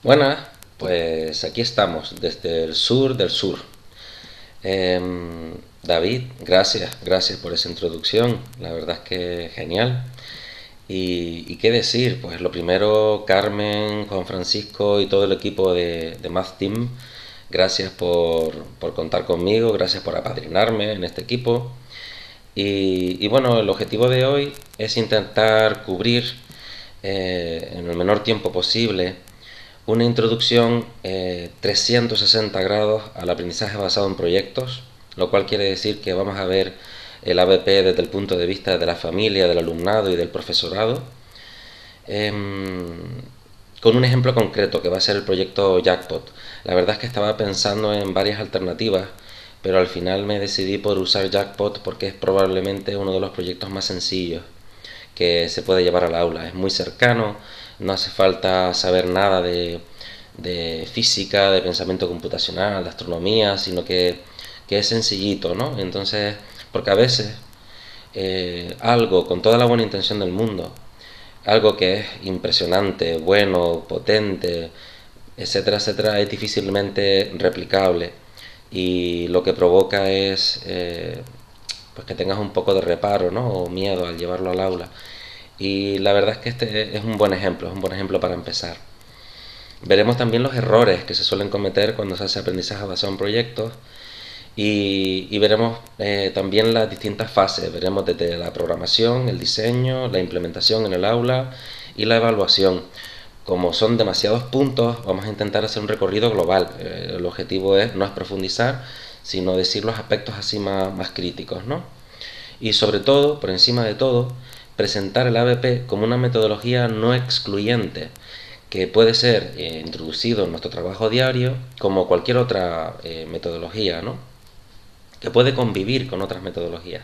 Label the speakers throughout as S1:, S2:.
S1: Buenas, pues aquí estamos, desde el sur del sur. David, gracias por esa introducción, la verdad es que genial. Y qué decir, pues lo primero, Carmen, Juan Francisco y todo el equipo de Math Team, gracias por contar conmigo, gracias por apadrinarme en este equipo. Y bueno, el objetivo de hoy es intentar cubrir en el menor tiempo posible una introducción 360 grados al aprendizaje basado en proyectos, lo cual quiere decir que vamos a ver el ABP desde el punto de vista de la familia, del alumnado y del profesorado, con un ejemplo concreto que va a ser el proyecto Jackpot. La verdad es que estaba pensando en varias alternativas, pero al final me decidí por usar Jackpot porque es probablemente uno de los proyectos más sencillos que se puede llevar al aula. Es muy cercano, no hace falta saber nada de física, de pensamiento computacional, de astronomía, sino que es sencillito, ¿no? Entonces, porque a veces algo con toda la buena intención del mundo, algo que es impresionante, bueno, potente, etcétera, etcétera, es difícilmente replicable y lo que provoca es pues que tengas un poco de reparo, ¿no? O miedo al llevarlo al aula. Y la verdad es que este es un buen ejemplo, es un buen ejemplo para empezar. Veremos también los errores que se suelen cometer cuando se hace aprendizaje basado en proyectos y veremos también las distintas fases. Veremos desde la programación, el diseño, la implementación en el aula y la evaluación. Como son demasiados puntos, vamos a intentar hacer un recorrido global. El objetivo no es profundizar, sino decir los aspectos así más críticos, ¿no? Y sobre todo, por encima de todo, presentar el ABP como una metodología no excluyente, que puede ser introducido en nuestro trabajo diario como cualquier otra metodología, ¿no? Que puede convivir con otras metodologías.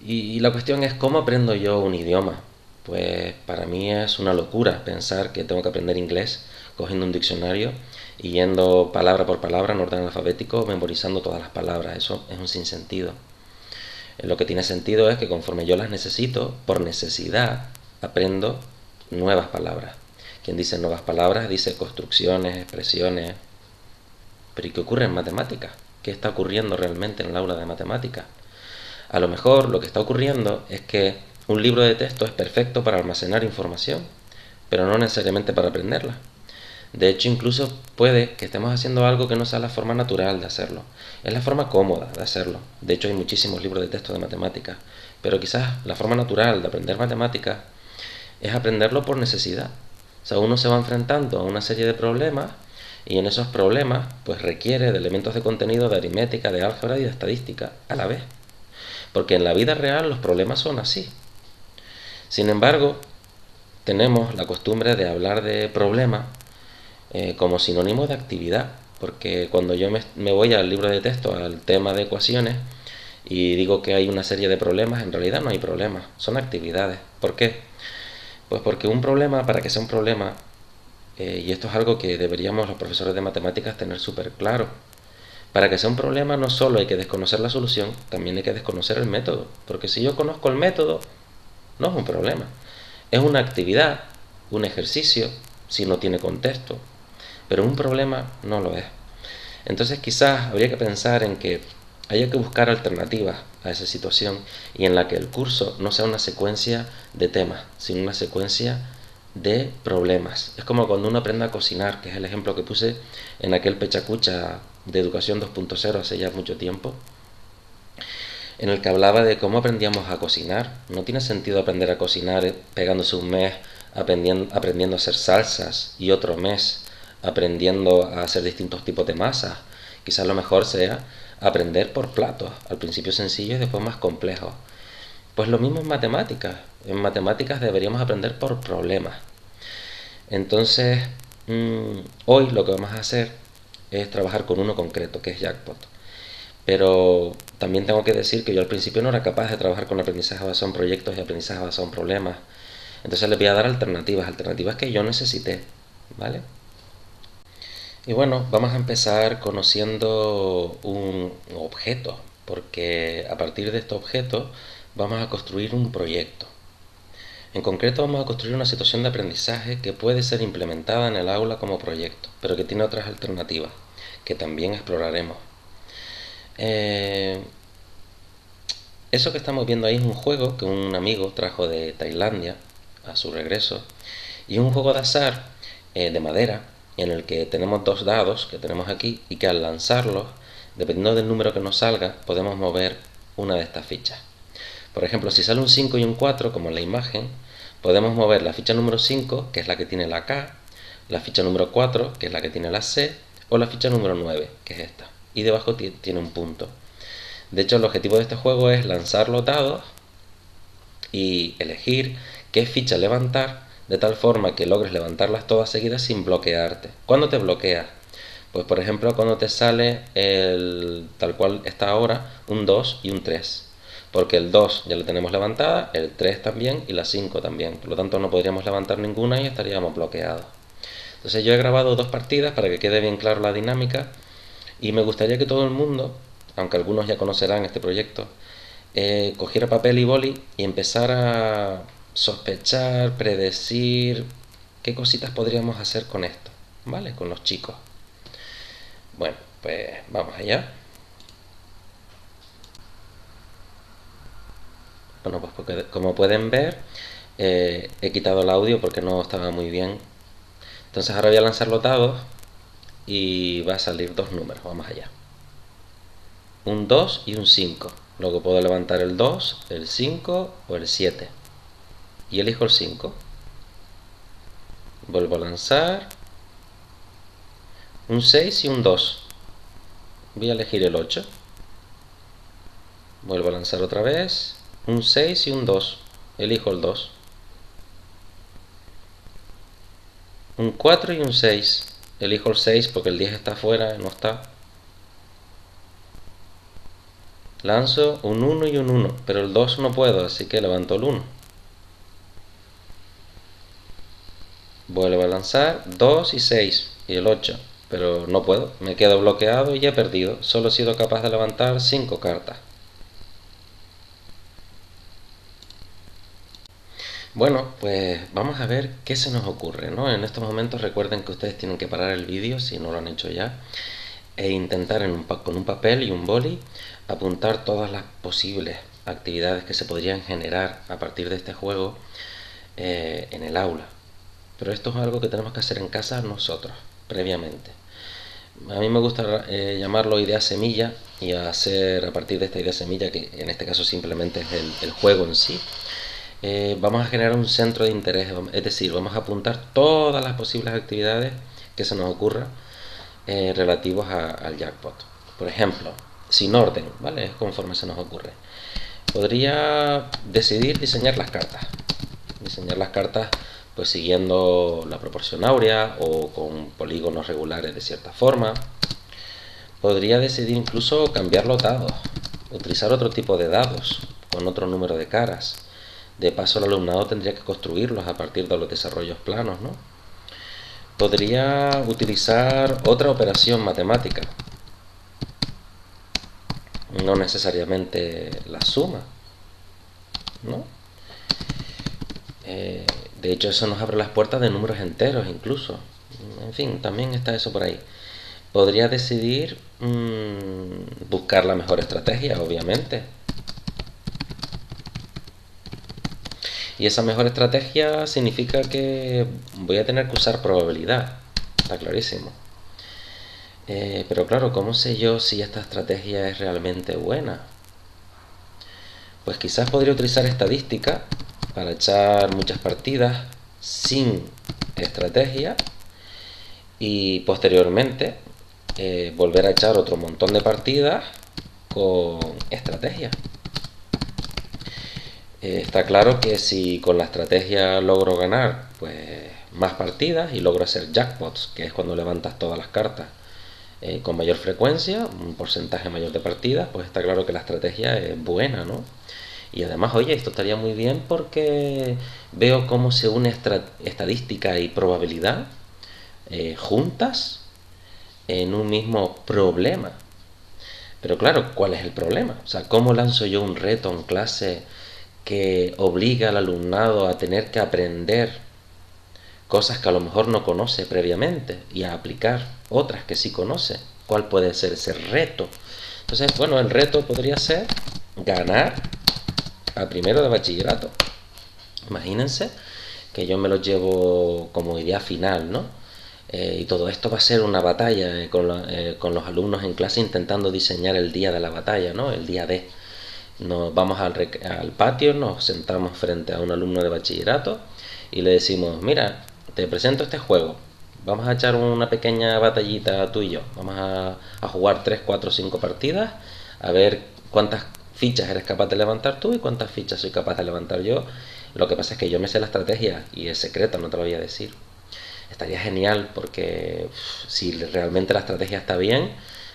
S1: Y la cuestión es cómo aprendo yo un idioma. Pues para mí es una locura pensar que tengo que aprender inglés cogiendo un diccionario y yendo palabra por palabra en orden alfabético, memorizando todas las palabras. Eso es un sinsentido. Lo que tiene sentido es que conforme yo las necesito, por necesidad, aprendo nuevas palabras. Quien dice nuevas palabras dice construcciones, expresiones. Pero ¿y qué ocurre en matemáticas? ¿Qué está ocurriendo realmente en el aula de matemáticas? A lo mejor lo que está ocurriendo es que un libro de texto es perfecto para almacenar información, pero no necesariamente para aprenderla. De hecho, incluso puede que estemos haciendo algo que no sea la forma natural de hacerlo. Es la forma cómoda de hacerlo. De hecho, hay muchísimos libros de texto de matemáticas. Pero quizás la forma natural de aprender matemáticas es aprenderlo por necesidad. O sea, uno se va enfrentando a una serie de problemas y en esos problemas pues requiere de elementos de contenido de aritmética, de álgebra y de estadística a la vez. Porque en la vida real los problemas son así. Sin embargo, tenemos la costumbre de hablar de problemas como sinónimo de actividad, porque cuando yo me voy al libro de texto, al tema de ecuaciones, y digo que hay una serie de problemas, en realidad no hay problemas, son actividades. ¿Por qué? Pues porque un problema, para que sea un problema, y esto es algo que deberíamos los profesores de matemáticas tener súper claro, para que sea un problema no solo hay que desconocer la solución, también hay que desconocer el método, porque si yo conozco el método, no es un problema, es una actividad, un ejercicio, si no tiene contexto, pero un problema no lo es. Entonces quizás habría que pensar en que haya que buscar alternativas a esa situación y en la que el curso no sea una secuencia de temas, sino una secuencia de problemas. Es como cuando uno aprende a cocinar, que es el ejemplo que puse en aquel pechacucha de educación 2.0 hace ya mucho tiempo, en el que hablaba de cómo aprendíamos a cocinar. No tiene sentido aprender a cocinar pegándose un mes aprendiendo a hacer salsas y otro mes aprendiendo a hacer distintos tipos de masas. Quizás lo mejor sea aprender por platos, al principio sencillos y después más complejos. Pues lo mismo en matemáticas. En matemáticas deberíamos aprender por problemas. Entonces, hoy lo que vamos a hacer es trabajar con uno concreto, que es Jackpot. Pero también tengo que decir que yo al principio no era capaz de trabajar con aprendizaje basado en proyectos y aprendizaje basado en problemas. Entonces les voy a dar alternativas que yo necesité, ¿vale? Y bueno, vamos a empezar conociendo un objeto, porque a partir de este objeto vamos a construir un proyecto. En concreto vamos a construir una situación de aprendizaje que puede ser implementada en el aula como proyecto, pero que tiene otras alternativas, que también exploraremos. Eh, Eso que estamos viendo ahí es un juego que un amigo trajo de Tailandia a su regreso, y es un juego de azar de madera en el que tenemos dos dados que tenemos aquí y que al lanzarlos, dependiendo del número que nos salga, podemos mover una de estas fichas. Por ejemplo, si sale un 5 y un 4, como en la imagen, podemos mover la ficha número 5, que es la que tiene la K, la ficha número 4, que es la que tiene la C, o la ficha número 9, que es esta. Y debajo tiene un punto. De hecho, el objetivo de este juego es lanzar los dados y elegir qué ficha levantar de tal forma que logres levantarlas todas seguidas sin bloquearte. ¿Cuándo te bloqueas? Pues por ejemplo cuando te sale tal cual está ahora, un 2 y un 3. Porque el 2 ya lo tenemos levantada, el 3 también y la 5 también. Por lo tanto no podríamos levantar ninguna y estaríamos bloqueados. Entonces yo he grabado dos partidas para que quede bien claro la dinámica y me gustaría que todo el mundo, aunque algunos ya conocerán este proyecto, cogiera papel y boli y empezar a sospechar, predecir qué cositas podríamos hacer con esto, ¿vale? Con los chicos. Bueno, pues vamos allá. Bueno, pues porque, como pueden ver, he quitado el audio porque no estaba muy bien. Entonces ahora voy a lanzar los dados y va a salir dos números. Vamos allá. Un 2 y un 5. Luego puedo levantar el 2, el 5 o el 7. Y elijo el 5. Vuelvo a lanzar. Un 6 y un 2. Voy a elegir el 8. Vuelvo a lanzar otra vez. Un 6 y un 2. Elijo el 2. Un 4 y un 6. Elijo el 6 porque el 10 está afuera, no está. Lanzo un 1 y un 1, pero el 2 no puedo, así que levanto el 1. Vuelvo a lanzar 2 y 6 y el 8, pero no puedo, me quedo bloqueado y he perdido. Solo he sido capaz de levantar 5 cartas. Bueno, pues vamos a ver qué se nos ocurre, ¿no? En estos momentos recuerden que ustedes tienen que parar el vídeo si no lo han hecho ya e intentar con un papel y un boli apuntar todas las posibles actividades que se podrían generar a partir de este juego en el aula. Pero esto es algo que tenemos que hacer en casa nosotros, previamente. A mí me gusta llamarlo idea semilla y hacer a partir de esta idea semilla, que en este caso simplemente es el juego en sí, vamos a generar un centro de interés, es decir, vamos a apuntar todas las posibles actividades que se nos ocurra relativos al jackpot. Por ejemplo, sin orden, ¿vale? Es conforme se nos ocurre. Podría decidir diseñar las cartas. Diseñar las cartas pues siguiendo la proporción áurea o con polígonos regulares de cierta forma. Podría decidir incluso cambiar los dados, utilizar otro tipo de dados con otro número de caras. De paso el alumnado tendría que construirlos a partir de los desarrollos planos, ¿no? Podría utilizar otra operación matemática, no necesariamente la suma, ¿no? De hecho eso nos abre las puertas de números enteros incluso. En fin, también está eso por ahí. Podría decidir buscar la mejor estrategia, obviamente. Y esa mejor estrategia significa que voy a tener que usar probabilidad, está clarísimo. Pero claro, ¿cómo sé yo si esta estrategia es realmente buena? Pues quizás podría utilizar estadística para echar muchas partidas sin estrategia y posteriormente volver a echar otro montón de partidas con estrategia. Está claro que si con la estrategia logro ganar pues más partidas y logro hacer jackpots, que es cuando levantas todas las cartas con mayor frecuencia, un porcentaje mayor de partidas, pues está claro que la estrategia es buena, ¿no? Y además, oye, esto estaría muy bien porque veo cómo se une estadística y probabilidad juntas en un mismo problema. Pero claro, ¿cuál es el problema? O sea, ¿cómo lanzo yo un reto en clase que obliga al alumnado a tener que aprender cosas que a lo mejor no conoce previamente y a aplicar otras que sí conoce. ¿Cuál puede ser ese reto? Entonces, bueno, el reto podría ser ganar a primero de bachillerato. Imagínense que yo me lo llevo como idea final, ¿no? Y todo esto va a ser una batalla con los alumnos en clase intentando diseñar el día de la batalla, ¿no? El día D. Nos vamos al patio, nos sentamos frente a un alumno de bachillerato y le decimos, mira, te presento este juego, vamos a echar una pequeña batallita tú y yo, vamos a jugar 3, 4, 5 partidas, a ver cuántas fichas eres capaz de levantar tú y cuántas fichas soy capaz de levantar yo. Lo que pasa es que yo me sé la estrategia y es secreta, no te lo voy a decir. Estaría genial porque si realmente la estrategia está bien,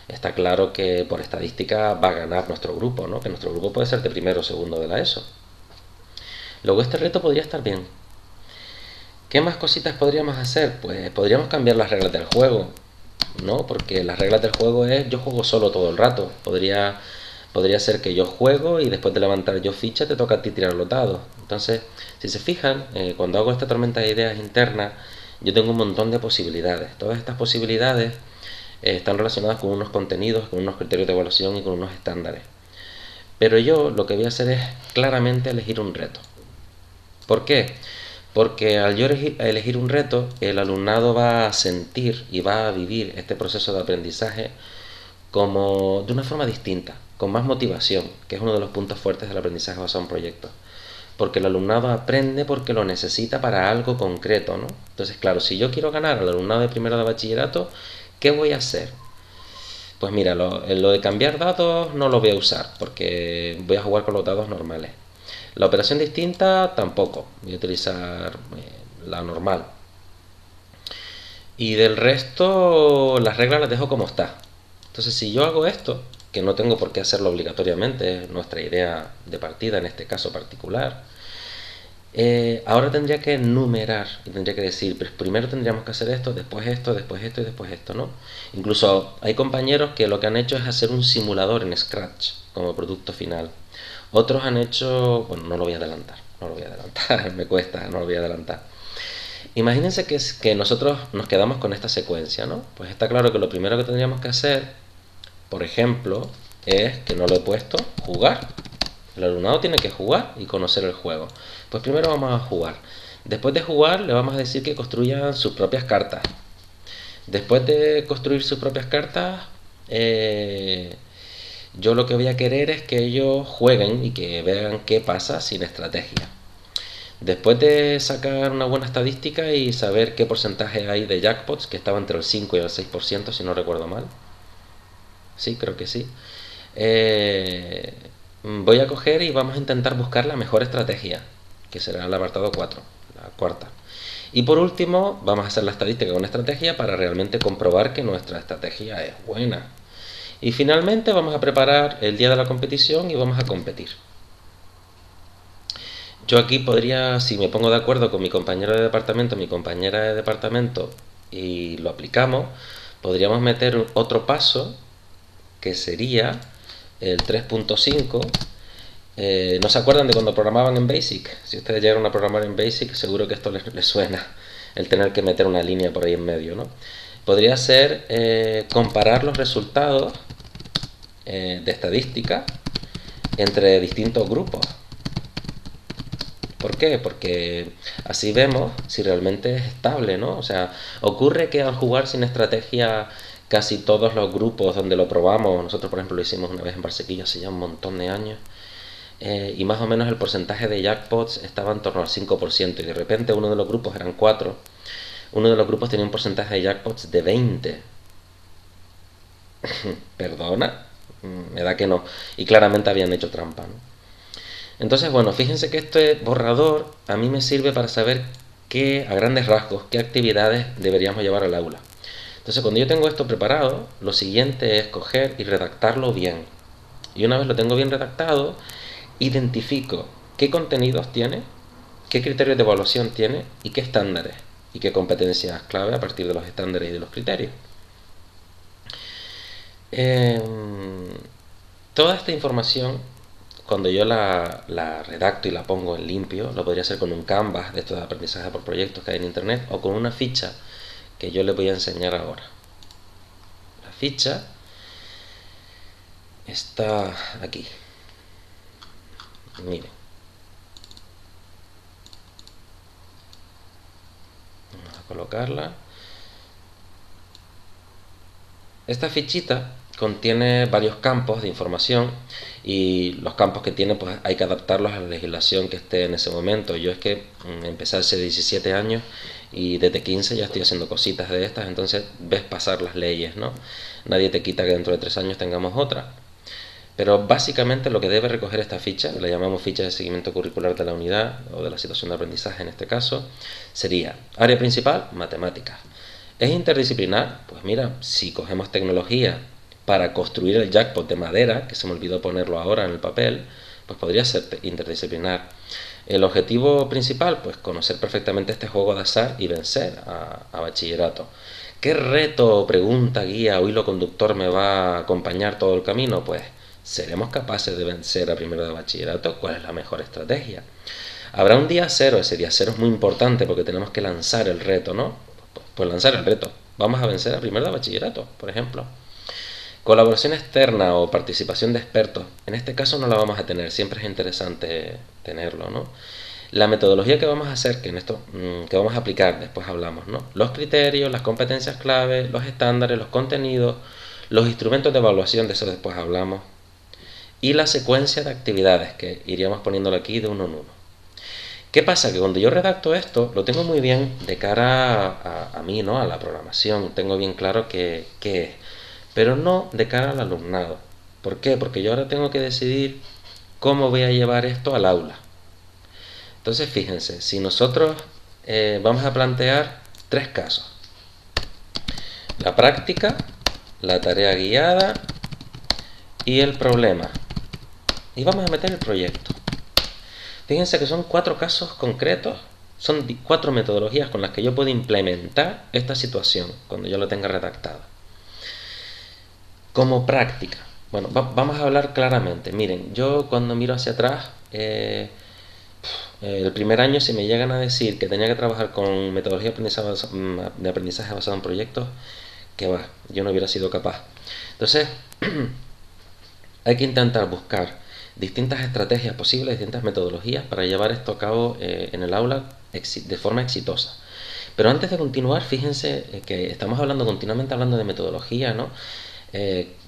S1: está claro que por estadística va a ganar nuestro grupo, ¿no? Que nuestro grupo puede ser de primero o segundo de la ESO. Luego este reto podría estar bien. ¿Qué más cositas podríamos hacer? Pues podríamos cambiar las reglas del juego, ¿no? Porque las reglas del juego es yo juego solo todo el rato. Podría ser que yo juego y después de levantar yo ficha te toca a ti tirar los dados. Entonces, si se fijan, cuando hago esta tormenta de ideas interna, yo tengo un montón de posibilidades. Todas estas posibilidades están relacionadas con unos contenidos, con unos criterios de evaluación y con unos estándares. Pero yo lo que voy a hacer es claramente elegir un reto. ¿Por qué? Porque al yo elegir un reto, el alumnado va a sentir y va a vivir este proceso de aprendizaje como de una forma distinta, con más motivación, que es uno de los puntos fuertes del aprendizaje basado en proyectos. Porque el alumnado aprende porque lo necesita para algo concreto, ¿no? Entonces, claro, si yo quiero ganar al alumnado de primero de bachillerato, ¿qué voy a hacer? Pues mira, lo de cambiar dados no lo voy a usar, porque voy a jugar con los dados normales. La operación distinta tampoco, voy a utilizar la normal. Y del resto, las reglas las dejo como está. Entonces, si yo hago esto, que no tengo por qué hacerlo obligatoriamente, es nuestra idea de partida en este caso particular, ahora tendría que numerar y tendría que decir, pues primero tendríamos que hacer esto, después esto, después esto y después esto, ¿no? Incluso hay compañeros que lo que han hecho es hacer un simulador en Scratch como producto final. Otros han hecho, bueno, no lo voy a adelantar, no lo voy a adelantar, me cuesta, no lo voy a adelantar. Imagínense que nosotros nos quedamos con esta secuencia, ¿no? Pues está claro que lo primero que tendríamos que hacer, por ejemplo, es que no lo he puesto, jugar. El alumnado tiene que jugar y conocer el juego. Pues primero vamos a jugar. Después de jugar le vamos a decir que construyan sus propias cartas. Después de construir sus propias cartas, yo lo que voy a querer es que ellos jueguen y que vean qué pasa sin estrategia. Después de sacar una buena estadística y saber qué porcentaje hay de jackpots, que estaba entre el 5 y el 6%, si no recuerdo mal. Sí, creo que sí. Voy a coger y vamos a intentar buscar la mejor estrategia, que será el apartado 4, la cuarta. Y por último, vamos a hacer la estadística con estrategia para realmente comprobar que nuestra estrategia es buena. Y finalmente vamos a preparar el día de la competición y vamos a competir. Yo aquí podría, si me pongo de acuerdo con mi compañero de departamento, mi compañera de departamento y lo aplicamos, podríamos meter otro paso que sería el 3.5. ¿No se acuerdan de cuando programaban en Basic? Si ustedes llegaron a programar en Basic, seguro que esto les suena, el tener que meter una línea por ahí en medio, ¿no? Podría ser comparar los resultados de estadística entre distintos grupos. ¿Por qué? Porque así vemos si realmente es estable, ¿no? O sea, ocurre que al jugar sin estrategia casi todos los grupos donde lo probamos, nosotros por ejemplo lo hicimos una vez en Barsequilla hace ya un montón de años, y más o menos el porcentaje de jackpots estaba en torno al 5%, y de repente uno de los grupos eran 4, uno de los grupos tenía un porcentaje de jackpots de 20. ¿Perdona? Me da que no. Y claramente habían hecho trampa, ¿no? Entonces, bueno, fíjense que este borrador a mí me sirve para saber a grandes rasgos, qué actividades deberíamos llevar al aula. Entonces, cuando yo tengo esto preparado, lo siguiente es coger y redactarlo bien. Y una vez lo tengo bien redactado, identifico qué contenidos tiene, qué criterios de evaluación tiene y qué estándares y qué competencias clave a partir de los estándares y de los criterios. Toda esta información cuando yo la redacto y la pongo en limpio, lo podría hacer con un Canvas de estos de aprendizaje por proyectos que hay en internet, o con una ficha que yo les voy a enseñar ahora. La ficha está aquí. Miren. Vamos a colocarla. Esta fichita contiene varios campos de información y los campos que tiene pues hay que adaptarlos a la legislación que esté en ese momento. Yo es que empecé hace 17 años y desde 15 ya estoy haciendo cositas de estas, entonces ves pasar las leyes, ¿no? Nadie te quita que dentro de 3 años tengamos otra. Pero básicamente lo que debe recoger esta ficha, la llamamos ficha de seguimiento curricular de la unidad o de la situación de aprendizaje en este caso, sería área principal, matemáticas. ¿Es interdisciplinar? Pues mira, si cogemos tecnología para construir el jackpot de madera, que se me olvidó ponerlo ahora en el papel, pues podría ser interdisciplinar. El objetivo principal, pues conocer perfectamente este juego de azar y vencer a bachillerato. ¿Qué reto, pregunta, guía o hilo conductor me va a acompañar todo el camino? Pues ¿seremos capaces de vencer a primero de bachillerato? ¿Cuál es la mejor estrategia? Habrá un día cero, ese día cero es muy importante porque tenemos que lanzar el reto, ¿no? Pues lanzar el reto. Vamos a vencer a primero de bachillerato, por ejemplo. Colaboración externa o participación de expertos. En este caso no la vamos a tener, siempre es interesante tenerlo, ¿no? La metodología que vamos a hacer, que en esto que vamos a aplicar, después hablamos, ¿no? Los criterios, las competencias clave, los estándares, los contenidos, los instrumentos de evaluación, de eso después hablamos. Y la secuencia de actividades, que iríamos poniéndolo aquí de uno en uno. ¿Qué pasa? Que cuando yo redacto esto, lo tengo muy bien de cara a mí, ¿no? A la programación, tengo bien claro qué es, pero no de cara al alumnado. ¿Por qué? Porque yo ahora tengo que decidir cómo voy a llevar esto al aula. Entonces, fíjense, si nosotros vamos a plantear 3 casos. La práctica, la tarea guiada y el problema. Y vamos a meter el proyecto. Fíjense que son 4 casos concretos, son 4 metodologías con las que yo puedo implementar esta situación cuando yo lo tenga redactado. Como práctica, bueno, vamos a hablar claramente. Miren, yo cuando miro hacia atrás, el primer año si me llegan a decir que tenía que trabajar con metodología de aprendizaje basado en proyectos, que va, yo no hubiera sido capaz. Entonces, hay que intentar buscar distintas estrategias posibles, distintas metodologías para llevar esto a cabo en el aula de forma exitosa. Pero antes de continuar, fíjense que estamos continuamente hablando de metodología, ¿no?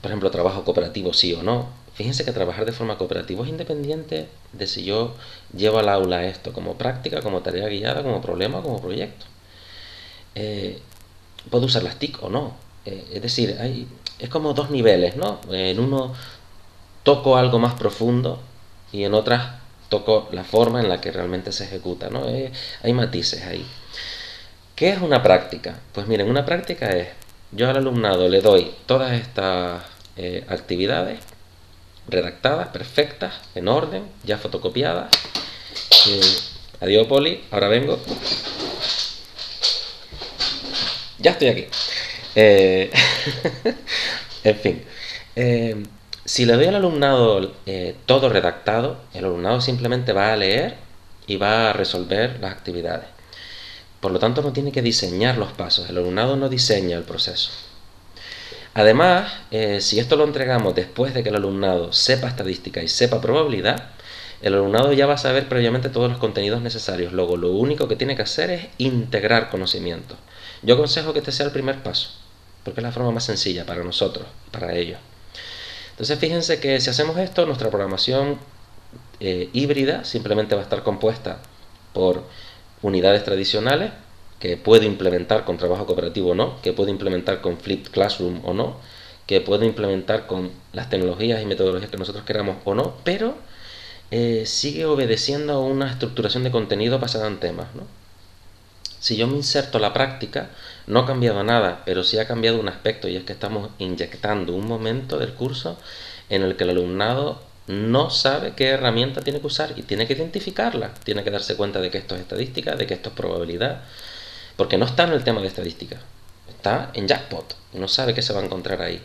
S1: Por ejemplo, trabajo cooperativo sí o no. Fíjense que trabajar de forma cooperativa es independiente de si yo llevo al aula esto como práctica, como tarea guiada, como problema o como proyecto. Puedo usar las TIC o no. Es decir, es como 2 niveles, ¿no? En uno toco algo más profundo y en otras toco la forma en la que realmente se ejecuta, ¿no? Hay matices ahí. ¿Qué es una práctica? Pues miren, una práctica es, yo al alumnado le doy todas estas actividades redactadas, perfectas, en orden, ya fotocopiadas. Adiós, Poli, ahora vengo. Ya estoy aquí. En fin. Si le doy al alumnado todo redactado, el alumnado simplemente va a leer y va a resolver las actividades. Por lo tanto, no tiene que diseñar los pasos, el alumnado no diseña el proceso. Además, si esto lo entregamos después de que el alumnado sepa estadística y sepa probabilidad, el alumnado ya va a saber previamente todos los contenidos necesarios. Luego, lo único que tiene que hacer es integrar conocimientos. Yo aconsejo que este sea el primer paso, porque es la forma más sencilla para nosotros, para ellos. Entonces fíjense que si hacemos esto, nuestra programación híbrida simplemente va a estar compuesta por unidades tradicionales que puedo implementar con trabajo cooperativo o no, que puedo implementar con Flipped Classroom o no, que puedo implementar con las tecnologías y metodologías que nosotros queramos o no, pero sigue obedeciendo a una estructuración de contenido basada en temas, ¿no? Si yo me inserto la práctica, no ha cambiado nada, pero sí ha cambiado un aspecto, y es que estamos inyectando un momento del curso en el que el alumnado no sabe qué herramienta tiene que usar y tiene que identificarla, tiene que darse cuenta de que esto es estadística, de que esto es probabilidad, porque no está en el tema de estadística, está en jackpot, no sabe qué se va a encontrar ahí.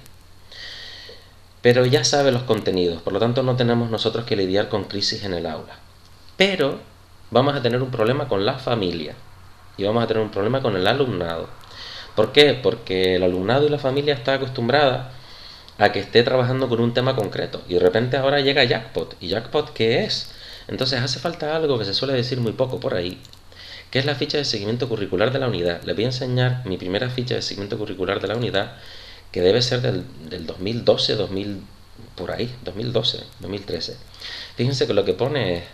S1: pero ya sabe los contenidos, por lo tanto no tenemos nosotros que lidiar con crisis en el aula. Pero vamos a tener un problema con la familia y vamos a tener un problema con el alumnado. ¿Por qué? Porque el alumnado y la familia está acostumbrada a que esté trabajando con un tema concreto y de repente ahora llega Jackpot. ¿Y Jackpot qué es? Entonces hace falta algo que se suele decir muy poco por ahí, que es la ficha de seguimiento curricular de la unidad. Les voy a enseñar mi primera ficha de seguimiento curricular de la unidad, que debe ser del 2012, 2000, por ahí, 2012, 2013. Fíjense que lo que pone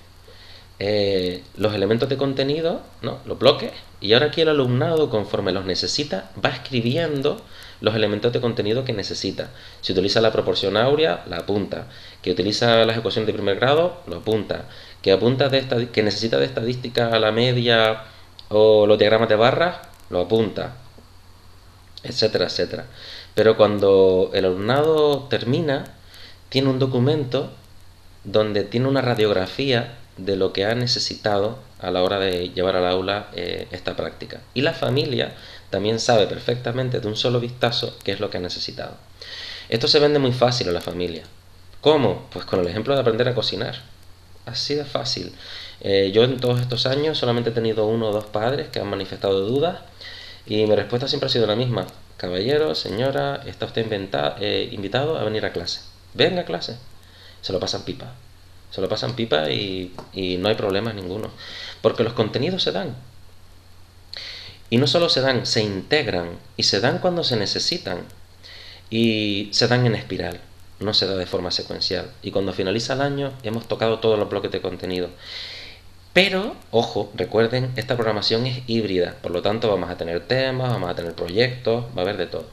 S1: es los elementos de contenido, ¿no? Los bloques, y ahora aquí el alumnado, conforme los necesita, va escribiendo los elementos de contenido que necesita. Si utiliza la proporción áurea, la apunta. Que utiliza las ecuaciones de primer grado, lo apunta. Que necesita de estadística a la media o los diagramas de barras, lo apunta, etcétera, etcétera. Pero cuando el alumnado termina, tiene un documento donde tiene una radiografía de lo que ha necesitado a la hora de llevar al aula esta práctica. Y la familia también sabe perfectamente de un solo vistazo qué es lo que ha necesitado. Esto se vende muy fácil a la familia. ¿Cómo? Pues con el ejemplo de aprender a cocinar. Así de fácil. Yo en todos estos años solamente he tenido uno o dos padres que han manifestado dudas y mi respuesta siempre ha sido la misma. Caballero, señora, está usted invitado a venir a clase. Venga a clase. Se lo pasan pipa. Se lo pasan pipa y no hay problemas ninguno. Porque los contenidos se dan. Y no solo se dan, se integran. Y se dan cuando se necesitan. Y se dan en espiral. No se da de forma secuencial. Y cuando finaliza el año hemos tocado todos los bloques de contenido. Pero, ojo, recuerden, esta programación es híbrida. Por lo tanto vamos a tener temas, vamos a tener proyectos, va a haber de todo.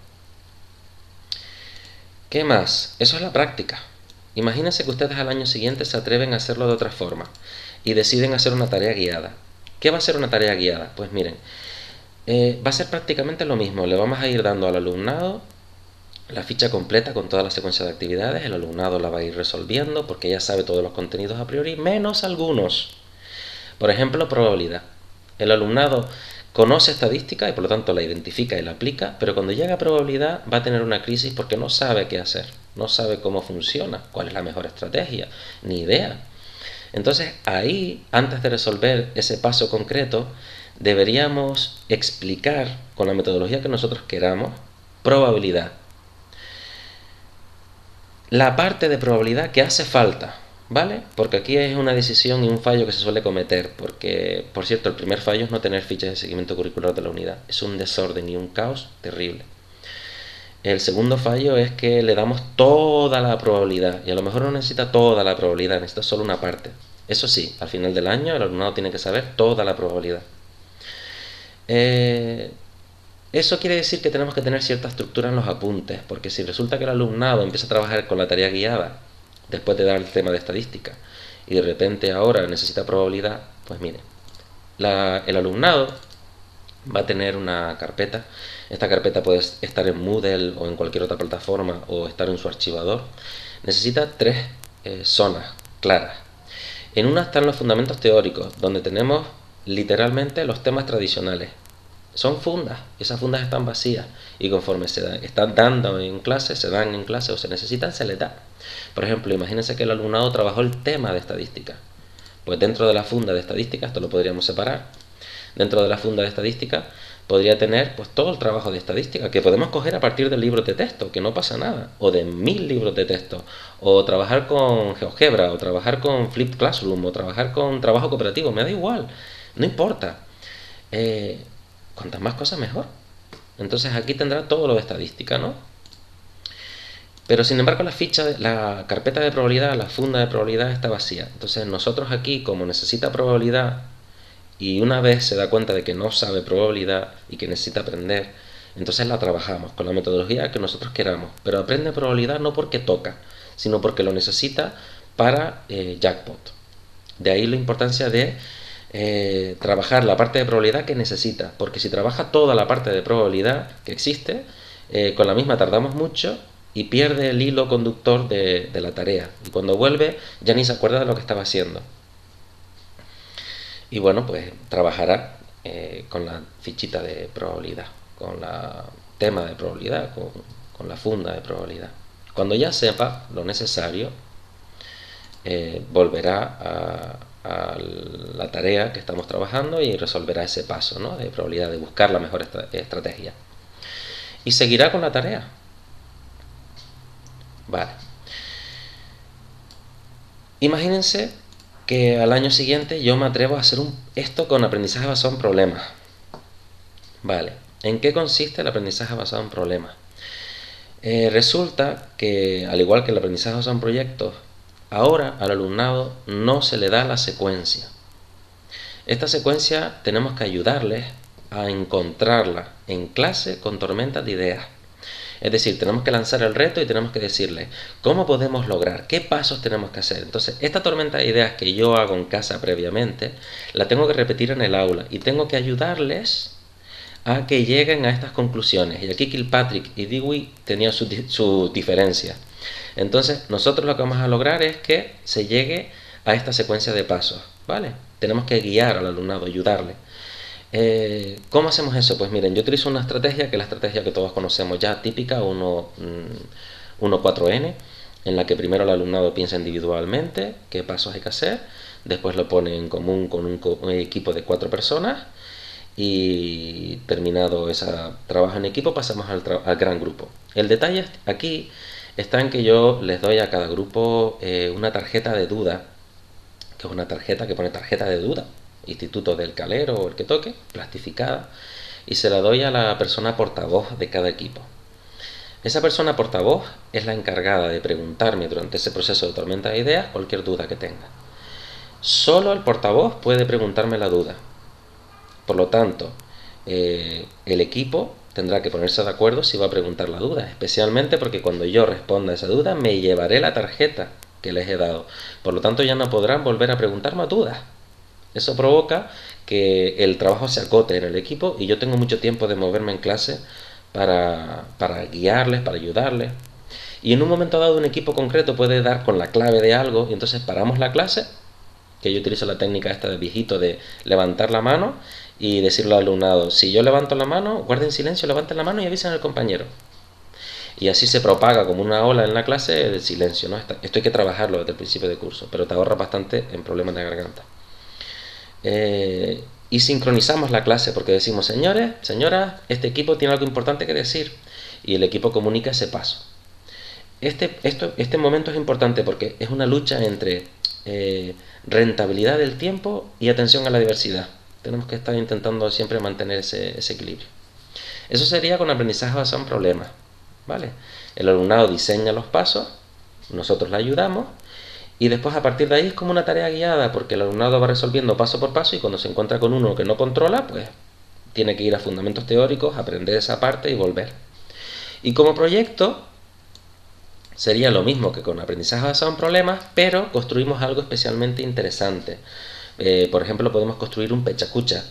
S1: ¿Qué más? Eso es la práctica. Imagínense que ustedes al año siguiente se atreven a hacerlo de otra forma y deciden hacer una tarea guiada. ¿Qué va a ser una tarea guiada? Pues miren, va a ser prácticamente lo mismo. Le vamos a ir dando al alumnado la ficha completa con toda la secuencia de actividades. El alumnado la va a ir resolviendo porque ya sabe todos los contenidos a priori, menos algunos. Por ejemplo, probabilidad. El alumnado conoce estadística y por lo tanto la identifica y la aplica, pero cuando llega a probabilidad va a tener una crisis porque no sabe qué hacer, no sabe cómo funciona, cuál es la mejor estrategia, ni idea. Entonces ahí, antes de resolver ese paso concreto, deberíamos explicar con la metodología que nosotros queramos probabilidad. La parte de probabilidad que hace falta, ¿vale? Porque aquí es una decisión y un fallo que se suele cometer, porque, por cierto, el primer fallo es no tener fichas de seguimiento curricular de la unidad. Es un desorden y un caos terrible. El segundo fallo es que le damos toda la probabilidad, y a lo mejor no necesita toda la probabilidad, necesita solo una parte. Eso sí, al final del año el alumnado tiene que saber toda la probabilidad. Eso quiere decir que tenemos que tener cierta estructura en los apuntes, porque si resulta que el alumnado empieza a trabajar con la tarea guiada después de dar el tema de estadística y de repente ahora necesita probabilidad, pues mire, el alumnado va a tener una carpeta. Esta carpeta puede estar en Moodle o en cualquier otra plataforma o estar en su archivador. Necesita tres zonas claras. En una están los fundamentos teóricos, donde tenemos literalmente los temas tradicionales. Son fundas, esas fundas están vacías y conforme están dando en clase, se dan en clase o se necesitan, se les da. Por ejemplo, imagínense que el alumnado trabajó el tema de estadística. Pues dentro de la funda de estadística, esto lo podríamos separar. Dentro de la funda de estadística podría tener pues todo el trabajo de estadística que podemos coger a partir de libros de texto, que no pasa nada, o de 1000 libros de texto, o trabajar con GeoGebra, o trabajar con Flipped Classroom, o trabajar con trabajo cooperativo, me da igual, no importa. Cuantas más cosas mejor. Entonces aquí tendrá todo lo de estadística, ¿no? Pero sin embargo la carpeta de probabilidad, la funda de probabilidad está vacía. Entonces nosotros aquí, como necesita probabilidad y una vez se da cuenta de que no sabe probabilidad y que necesita aprender, entonces la trabajamos con la metodología que nosotros queramos. Pero aprende probabilidad no porque toca, sino porque lo necesita para Jackpot. De ahí la importancia de trabajar la parte de probabilidad que necesita, porque si trabaja toda la parte de probabilidad que existe, con la misma tardamos mucho y pierde el hilo conductor de la tarea, y cuando vuelve ya ni se acuerda de lo que estaba haciendo. Y bueno, pues trabajará con la fichita de probabilidad, con la tema de probabilidad, con la funda de probabilidad. Cuando ya sepa lo necesario, volverá a la tarea que estamos trabajando y resolverá ese paso, ¿no?, de probabilidad, de buscar la mejor estrategia. Y seguirá con la tarea. Vale. Imagínense que al año siguiente yo me atrevo a hacer esto con aprendizaje basado en problemas. Vale. ¿En qué consiste el aprendizaje basado en problemas? Resulta que, al igual que el aprendizaje basado en proyectos, ahora al alumnado no se le da la secuencia. Esta secuencia tenemos que ayudarles a encontrarla en clase con tormentas de ideas. Es decir, tenemos que lanzar el reto y tenemos que decirles cómo podemos lograr, qué pasos tenemos que hacer. Entonces, esta tormenta de ideas que yo hago en casa previamente, la tengo que repetir en el aula y tengo que ayudarles a que lleguen a estas conclusiones. Y aquí Kilpatrick y Dewey tenían sus diferencias. Entonces, nosotros lo que vamos a lograr es que se llegue a esta secuencia de pasos, ¿vale? Tenemos que guiar al alumnado, ayudarle. ¿Cómo hacemos eso? Pues miren, yo utilizo una estrategia, que es la estrategia que todos conocemos ya, típica, 1-4-N, en la que primero el alumnado piensa individualmente qué pasos hay que hacer, después lo pone en común con un equipo de 4 personas, y terminado ese trabajo en equipo pasamos al gran grupo. El detalle aquí está en que yo les doy a cada grupo una tarjeta de duda, que es una tarjeta que pone tarjeta de duda, Instituto del Calero o el que toque, plastificada, y se la doy a la persona portavoz de cada equipo. Esa persona portavoz es la encargada de preguntarme durante ese proceso de tormenta de ideas cualquier duda que tenga. Solo el portavoz puede preguntarme la duda. Por lo tanto, el equipo tendrá que ponerse de acuerdo si va a preguntar la duda, especialmente porque cuando yo responda a esa duda me llevaré la tarjeta que les he dado. Por lo tanto, ya no podrán volver a preguntar más dudas. Eso provoca que el trabajo se acote en el equipo y yo tengo mucho tiempo de moverme en clase para guiarles, para ayudarles. Y en un momento dado un equipo concreto puede dar con la clave de algo y entonces paramos la clase, que yo utilizo la técnica esta de viejito de levantar la mano y decirle al alumnado, si yo levanto la mano, guarden silencio, levanten la mano y avisen al compañero. Y así se propaga como una ola en la clase el silencio, ¿no? Esto hay que trabajarlo desde el principio de curso, pero te ahorra bastante en problemas de garganta. Y sincronizamos la clase porque decimos, señores, señoras, este equipo tiene algo importante que decir, y el equipo comunica ese paso. Este momento es importante porque es una lucha entre rentabilidad del tiempo y atención a la diversidad. Tenemos que estar intentando siempre mantener ese equilibrio. Eso sería con aprendizaje basado en problemas, ¿vale? El alumnado diseña los pasos, nosotros le ayudamos, y después a partir de ahí es como una tarea guiada, porque el alumnado va resolviendo paso por paso y cuando se encuentra con uno que no controla, pues tiene que ir a fundamentos teóricos, aprender esa parte y volver. Y como proyecto sería lo mismo que con aprendizaje basado en problemas, pero construimos algo especialmente interesante. Por ejemplo, podemos construir un pechacucha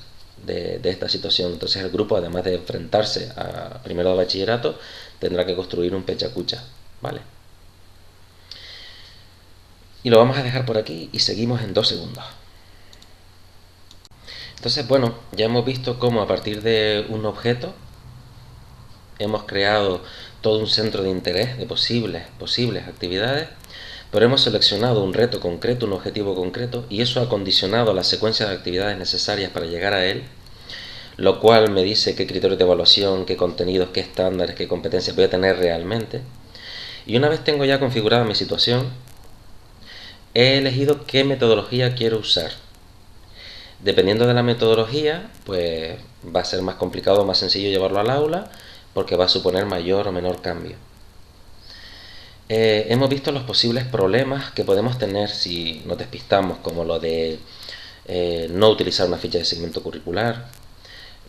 S1: de esta situación. Entonces el grupo, además de enfrentarse a primero de bachillerato, tendrá que construir un pechacucha, ¿vale? Y lo vamos a dejar por aquí y seguimos en 2 segundos. Entonces, bueno, ya hemos visto cómo a partir de un objeto hemos creado todo un centro de interés de posibles actividades, pero hemos seleccionado un reto concreto, un objetivo concreto, y eso ha condicionado la secuencia de actividades necesarias para llegar a él, lo cual me dice qué criterios de evaluación, qué contenidos, qué estándares, qué competencias voy a tener realmente. Y una vez tengo ya configurada mi situación, he elegido qué metodología quiero usar. Dependiendo de la metodología, pues va a ser más complicado o más sencillo llevarlo al aula, porque va a suponer mayor o menor cambio. Hemos visto los posibles problemas que podemos tener si nos despistamos, como lo de no utilizar una ficha de seguimiento curricular,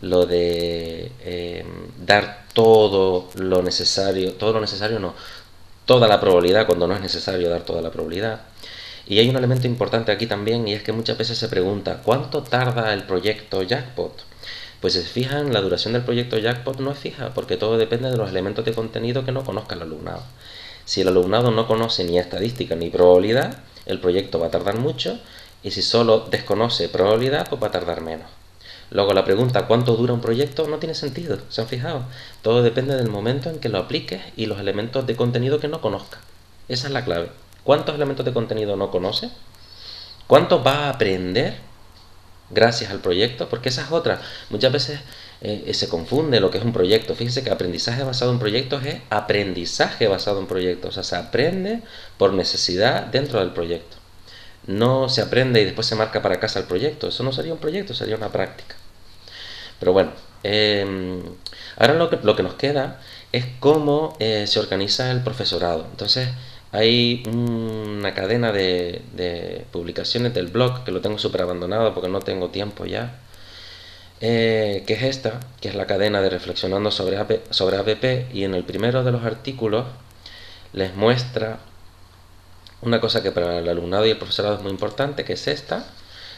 S1: lo de dar todo lo necesario no, toda la probabilidad cuando no es necesario dar toda la probabilidad. Y hay un elemento importante aquí también, y es que muchas veces se pregunta, ¿cuánto tarda el proyecto Jackpot? Pues si se fijan, la duración del proyecto Jackpot no es fija, porque todo depende de los elementos de contenido que no conozca el alumnado. Si el alumnado no conoce ni estadística ni probabilidad, el proyecto va a tardar mucho, y si solo desconoce probabilidad, pues va a tardar menos. Luego la pregunta ¿cuánto dura un proyecto? No tiene sentido, ¿se han fijado? Todo depende del momento en que lo apliques y los elementos de contenido que no conozcas. Esa es la clave. ¿Cuántos elementos de contenido no conoces? ¿Cuántos vas a aprender gracias al proyecto? Porque esa es otra. Muchas veces se confunde lo que es un proyecto. Fíjense que aprendizaje basado en proyectos es aprendizaje basado en proyectos. O sea, se aprende por necesidad dentro del proyecto. No se aprende y después se marca para casa el proyecto. Eso no sería un proyecto, sería una práctica. Pero bueno, ahora lo que nos queda es cómo se organiza el profesorado. Entonces, hay una cadena de publicaciones del blog que lo tengo súper abandonado porque no tengo tiempo ya. Que es esta, que es la cadena de Reflexionando sobre APP, y en el primero de los artículos les muestra una cosa que para el alumnado y el profesorado es muy importante, que es esta.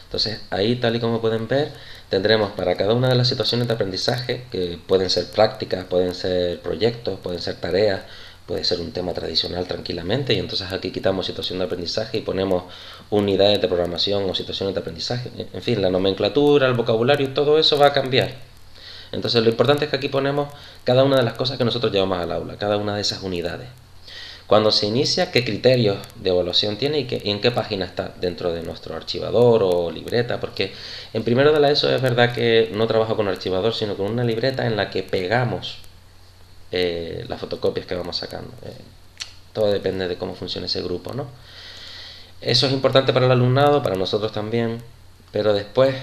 S1: Entonces ahí, tal y como pueden ver, tendremos para cada una de las situaciones de aprendizaje, que pueden ser prácticas, pueden ser proyectos, pueden ser tareas, puede ser un tema tradicional tranquilamente, y entonces aquí quitamos situación de aprendizaje y ponemos unidades de programación o situaciones de aprendizaje. En fin, la nomenclatura, el vocabulario, todo eso va a cambiar. Entonces lo importante es que aquí ponemos cada una de las cosas que nosotros llevamos al aula, cada una de esas unidades. Cuando se inicia, qué criterios de evaluación tiene y en qué página está dentro de nuestro archivador o libreta, porque en primero de la ESO es verdad que no trabajo con archivador, sino con una libreta en la que pegamos las fotocopias que vamos sacando. Todo depende de cómo funcione ese grupo, ¿no? Eso es importante para el alumnado, para nosotros también, pero después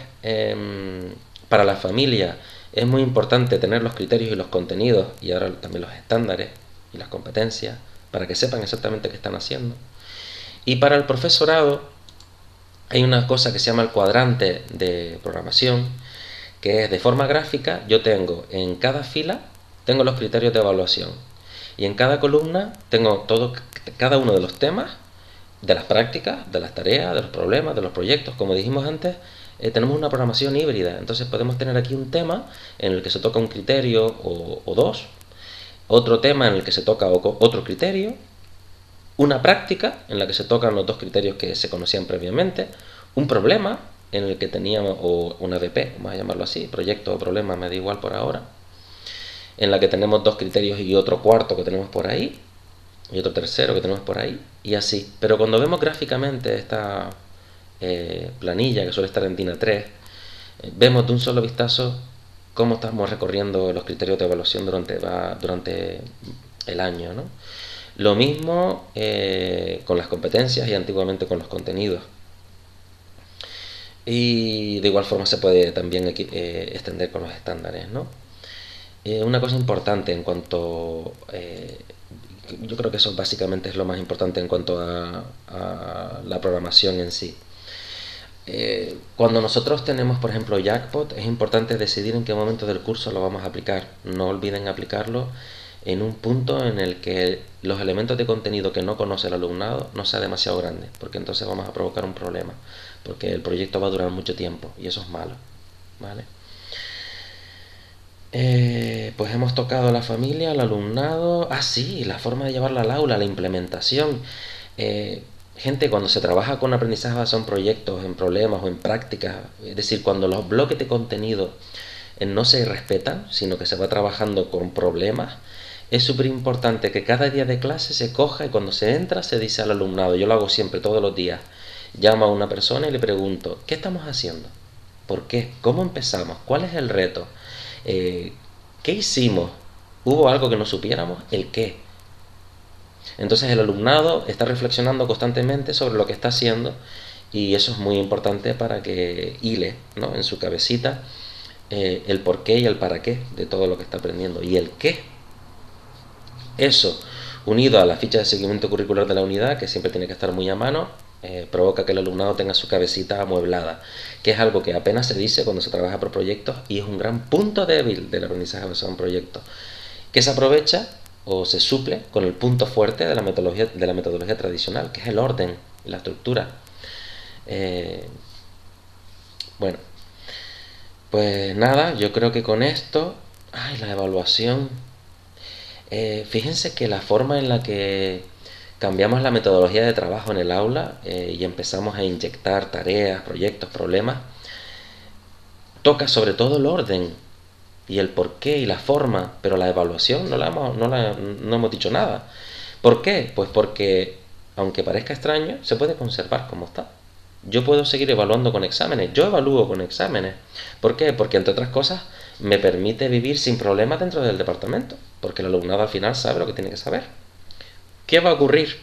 S1: para la familia es muy importante tener los criterios y los contenidos, y ahora también los estándares y las competencias, para que sepan exactamente qué están haciendo. Y para el profesorado hay una cosa que se llama el cuadrante de programación, que es de forma gráfica. Yo tengo en cada fila tengo los criterios de evaluación, y en cada columna tengo cada uno de los temas, de las prácticas, de las tareas, de los problemas, de los proyectos. Como dijimos antes, tenemos una programación híbrida. Entonces podemos tener aquí un tema en el que se toca un criterio o dos, otro tema en el que se toca otro criterio, una práctica en la que se tocan los dos criterios que se conocían previamente, un problema en el que teníamos, o una APP, vamos a llamarlo así, proyecto o problema, me da igual por ahora, en la que tenemos dos criterios y otro cuarto que tenemos por ahí, y otro tercero que tenemos por ahí, y así. Pero cuando vemos gráficamente esta planilla, que suele estar en DIN A3, vemos de un solo vistazo cómo estamos recorriendo los criterios de evaluación durante el año, ¿no? Lo mismo con las competencias y antiguamente con los contenidos. Y de igual forma se puede también extender con los estándares, ¿no? Una cosa importante en cuanto... yo creo que eso básicamente es lo más importante en cuanto a la programación en sí. Cuando nosotros tenemos, por ejemplo, Jackpot, es importante decidir en qué momento del curso lo vamos a aplicar. No olviden aplicarlo en un punto en el que los elementos de contenido que no conoce el alumnado no sea demasiado grande, porque entonces vamos a provocar un problema, porque el proyecto va a durar mucho tiempo y eso es malo, ¿vale? Pues hemos tocado la familia, el alumnado. Sí, la forma de llevarlo al aula, la implementación. Gente, cuando se trabaja con aprendizaje basado en proyectos, en problemas o en prácticas, es decir, cuando los bloques de contenido no se respetan, sino que se va trabajando con problemas, es súper importante que cada día de clase se coja y cuando se entra se dice al alumnado, yo lo hago siempre, todos los días, llamo a una persona y le pregunto, ¿qué estamos haciendo? ¿Por qué? ¿Cómo empezamos? ¿Cuál es el reto? ¿Qué hicimos? ¿Hubo algo que no supiéramos? ¿El qué? Entonces el alumnado está reflexionando constantemente sobre lo que está haciendo, y eso es muy importante para que hile, ¿no?, en su cabecita el por qué y el para qué de todo lo que está aprendiendo, y el qué. Eso, unido a la ficha de seguimiento curricular de la unidad, que siempre tiene que estar muy a mano, provoca que el alumnado tenga su cabecita amueblada, que es algo que apenas se dice cuando se trabaja por proyectos y es un gran punto débil del aprendizaje basado en proyectos, que se aprovecha o se suple con el punto fuerte de la metodología tradicional, que es el orden y la estructura. Bueno, pues nada, yo creo que con esto... la evaluación. Fíjense que la forma en la que cambiamos la metodología de trabajo en el aula y empezamos a inyectar tareas, proyectos, problemas, toca sobre todo el orden y el porqué y la forma, pero la evaluación no hemos dicho nada. ¿Por qué? Pues porque, aunque parezca extraño, se puede conservar como está. Yo puedo seguir evaluando con exámenes, yo evalúo con exámenes. ¿Por qué? Porque, entre otras cosas, me permite vivir sin problemas dentro del departamento, porque el alumnado al final sabe lo que tiene que saber. ¿Qué va a ocurrir?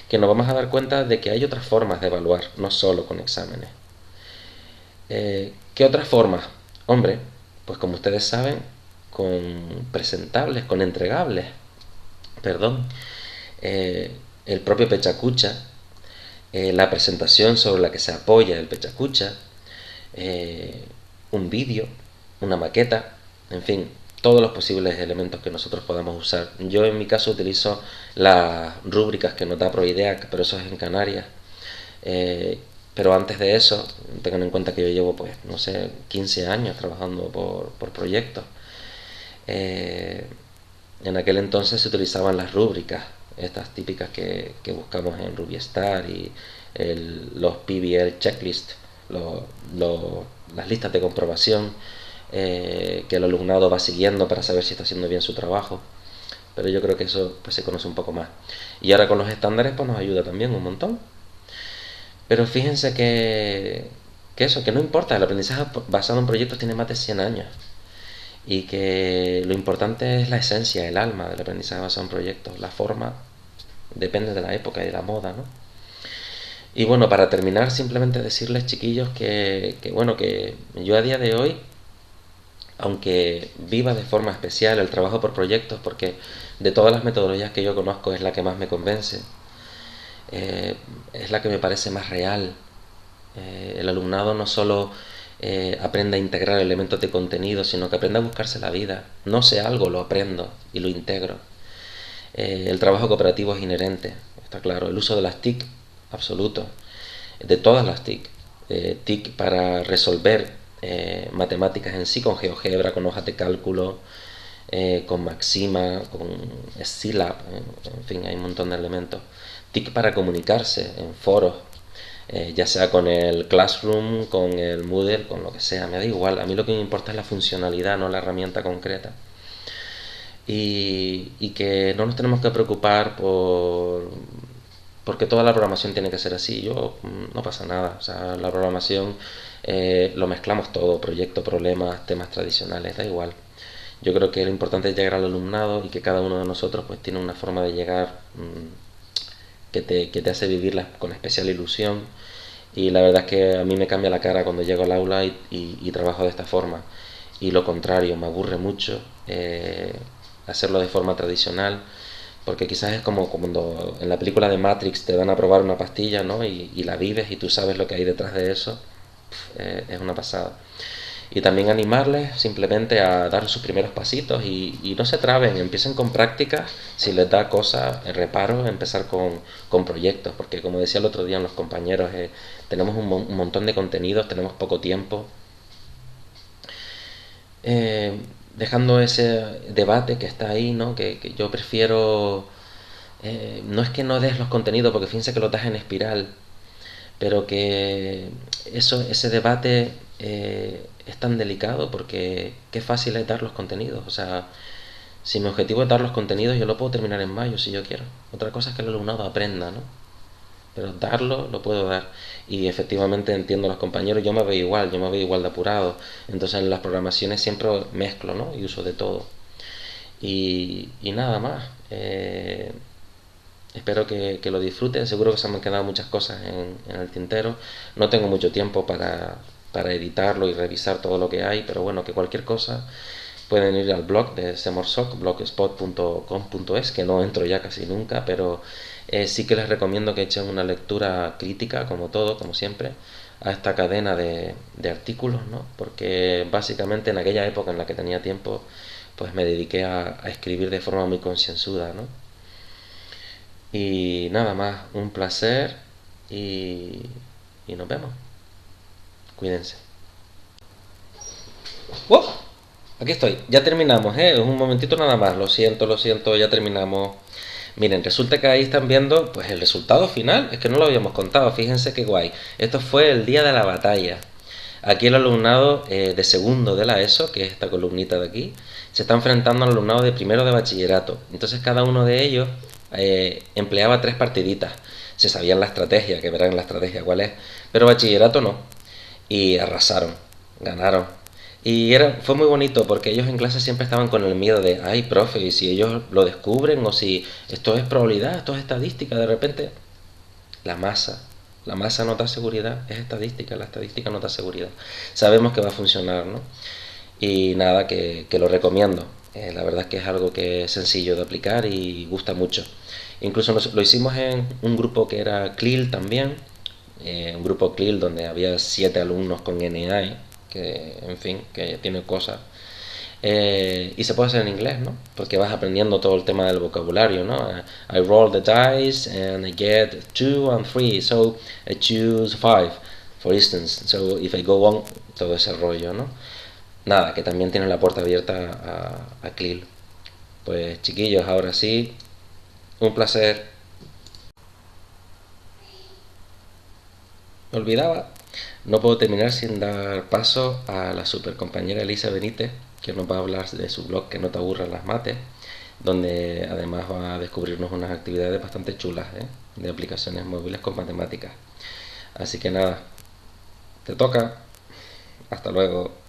S1: Que nos vamos a dar cuenta de que hay otras formas de evaluar, no solo con exámenes. ¿Qué otras formas? Hombre, pues como ustedes saben, con presentables, con entregables. Perdón. El propio Pechacucha, la presentación sobre la que se apoya el Pechacucha, un vídeo, una maqueta, en fin, todos los posibles elementos que nosotros podamos usar. Yo en mi caso utilizo las rúbricas que nos da Proideac, pero eso es en Canarias. Pero antes de eso, tengan en cuenta que yo llevo, pues, no sé, 15 años trabajando por proyectos. En aquel entonces se utilizaban las rúbricas, estas típicas que buscamos en RubyStar y los PBL checklist, las listas de comprobación que el alumnado va siguiendo para saber si está haciendo bien su trabajo. Pero yo creo que eso pues se conoce un poco más. Y ahora con los estándares pues nos ayuda también un montón. Pero fíjense que no importa, el aprendizaje basado en proyectos tiene más de 100 años. Y que lo importante es la esencia, el alma del aprendizaje basado en proyectos. La forma depende de la época y de la moda, ¿no? Y bueno, para terminar, simplemente decirles, chiquillos, que yo a día de hoy, aunque viva de forma especial el trabajo por proyectos, porque de todas las metodologías que yo conozco es la que más me convence, es la que me parece más real. El alumnado no solo aprende a integrar elementos de contenido, sino que aprende a buscarse la vida. No sé algo, lo aprendo y lo integro. El trabajo cooperativo es inherente, está claro. El uso de las TIC, absoluto. De todas las TIC. TIC para resolver matemáticas en sí, con GeoGebra, con hojas de cálculo, con Maxima, con Scilab, en fin, hay un montón de elementos. TIC para comunicarse en foros, ya sea con el Classroom, con el Moodle, con lo que sea, me da igual. A mí lo que me importa es la funcionalidad, no la herramienta concreta. Y que no nos tenemos que preocupar porque toda la programación tiene que ser así. No pasa nada. O sea, la programación lo mezclamos todo, proyecto, problemas, temas tradicionales, da igual. Yo creo que lo importante es llegar al alumnado y que cada uno de nosotros pues tiene una forma de llegar que te hace vivirla con especial ilusión. Y la verdad es que a mí me cambia la cara cuando llego al aula y trabajo de esta forma. Y lo contrario, me aburre mucho hacerlo de forma tradicional, porque quizás es como cuando en la película de Matrix te dan a probar una pastilla, ¿no? Y la vives y tú sabes lo que hay detrás de eso. Es una pasada. Y también animarles simplemente a dar sus primeros pasitos y no se traben, empiecen con prácticas, si les da cosas, reparo, empezar con proyectos, porque como decía el otro día los compañeros, tenemos un montón de contenidos, tenemos poco tiempo. Dejando ese debate que está ahí, ¿no? Que yo prefiero, no es que no des los contenidos, porque fíjense que los das en espiral, pero que ese debate es tan delicado porque qué fácil es dar los contenidos. O sea, si mi objetivo es dar los contenidos, yo lo puedo terminar en mayo si yo quiero. Otra cosa es que el alumnado aprenda, ¿no? Pero darlo lo puedo dar. Y efectivamente entiendo a los compañeros, yo me veo igual de apurado. Entonces en las programaciones siempre mezclo, ¿no? Y uso de todo. Y nada más. Espero que lo disfruten. Seguro que se me han quedado muchas cosas en el tintero. No tengo mucho tiempo para editarlo y revisar todo lo que hay, pero bueno, que cualquier cosa pueden ir al blog de Semorsoc, blogspot.com.es, que no entro ya casi nunca, pero sí que les recomiendo que echen una lectura crítica, como todo, como siempre, a esta cadena de artículos, ¿no? Porque básicamente en aquella época en la que tenía tiempo, pues me dediqué a escribir de forma muy concienzuda, ¿no? Y nada más, un placer y nos vemos. Cuídense. ¡Wow! Aquí estoy, ya terminamos, un momentito nada más, lo siento, ya terminamos. Miren, resulta que ahí están viendo pues el resultado final, es que no lo habíamos contado, fíjense qué guay. Esto fue el día de la batalla. Aquí el alumnado de segundo de la ESO, que es esta columnita de aquí, se está enfrentando al alumnado de primero de bachillerato. Entonces cada uno de ellos empleaba 3 partiditas. Se sabían la estrategia, que verán la estrategia cuál es, pero bachillerato no. Y arrasaron, ganaron. Y fue muy bonito porque ellos en clase siempre estaban con el miedo de, ay, profe, y si ellos lo descubren o si esto es probabilidad, esto es estadística, de repente la masa. La masa no da seguridad, es estadística, la estadística no da seguridad. Sabemos que va a funcionar, ¿no? Y nada, que lo recomiendo. La verdad es que es algo que es sencillo de aplicar y gusta mucho. Incluso lo hicimos en un grupo que era CLIL también, un grupo CLIL donde había 7 alumnos con NI, que en fin, que tiene cosas. Y se puede hacer en inglés, ¿no? Porque vas aprendiendo todo el tema del vocabulario, ¿no? I roll the dice and I get 2 and 3, so I choose 5, for instance. So if I go on, todo ese rollo, ¿no? Nada, que también tiene la puerta abierta a CLIL. Pues chiquillos, ahora sí, un placer. Me olvidaba, no puedo terminar sin dar paso a la super compañera Elisa Benítez, que nos va a hablar de su blog Que no te aburran las mates, donde además va a descubrirnos unas actividades bastante chulas, de aplicaciones móviles con matemáticas. Así que nada, te toca. Hasta luego.